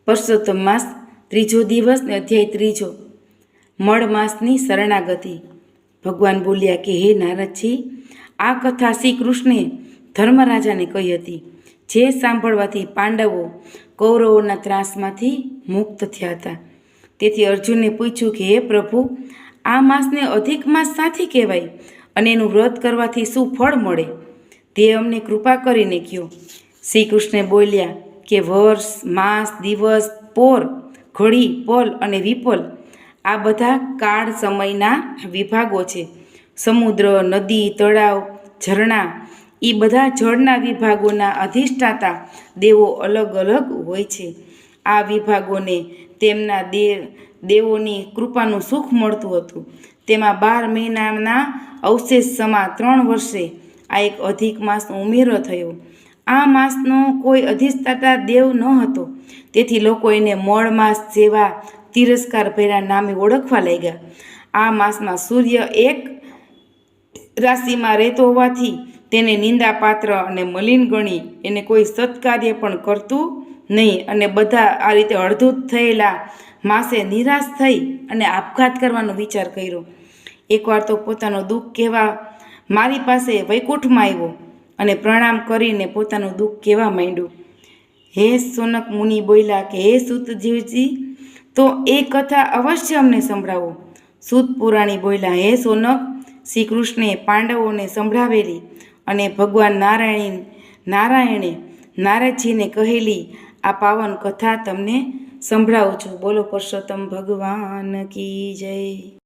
પરસોત્તમ માસ ત્રીજો દિવસ ને અધ્યાય ત્રીજો મળ માસની શરણાગતિ। ભગવાન બોલ્યા કે હે નારદજી, આ કથા શ્રી કૃષ્ણે ધર્મરાજાને કહી હતી, જે સાંભળવાથી પાંડવો કૌરવોના ત્રાસમાંથી મુક્ત થયા હતા। તેથી અર્જુને પૂછ્યું કે હે પ્રભુ, આ માસને અધિક માસ સાથી કહેવાય અને એનું વ્રત કરવાથી શું ફળ મળે? તે અમને કૃપા કરીને કહો। શ્રી કૃષ્ણ બોલ્યા કે વર્ષ, માસ, દિવસ, પોર, ઘડી, પલ અને વિપલ આ બધા કાળ સમયના વિભાગો છે। સમુદ્ર, નદી, તળાવ, ઝરણા એ બધા જળના વિભાગોના અધિષ્ઠાતા દેવો અલગ અલગ હોય છે। આ વિભાગોને તેમના દેવોની કૃપાનું સુખ મળતું હતું। તેમાં 12 મહિનાના અવશેષ સમા 3 વર્ષે આ એક અધિક માસનો ઉમેરો થયો। આ માસનો કોઈ અધિષ્ઠાતા દેવ ન હતો, તેથી લોકો એને મળ માસ જેવા તિરસ્કાર ભર્યા નામે ઓળખવા લાગ્યા। આ માસમાં સૂર્ય એક રાશિમાં રહેતો હોવાથી તેને નિંદાપાત્ર અને મલિન ગણી એને કોઈ સત્કાર્ય પણ કરતું નહીં, અને બધા આ રીતે અડધૂત થયેલા માસે નિરાશ થઈ અને આપઘાત કરવાનો વિચાર કર્યો। એકવાર તો પોતાનું દુઃખ કહેવા મારી પાસે વૈકુંઠમાં આવ્યો અને પ્રણામ કરીને પોતાનું દુઃખ કહેવા માંડ્યું। હે સોનક મુનિ બોલ્યા કે હે સૂતજીવજી, તો એ કથા અવશ્ય અમને સંભળાવો। સૂત પુરાણી બોલ્યા, હે સોનક, શ્રી કૃષ્ણે પાંડવોને સંભળાવેલી અને ભગવાન નારાયણે નારદજીને કહેલી આ પાવન કથા તમને સંભળાવું છું। બોલો પુરુષોત્તમ ભગવાન કી જય।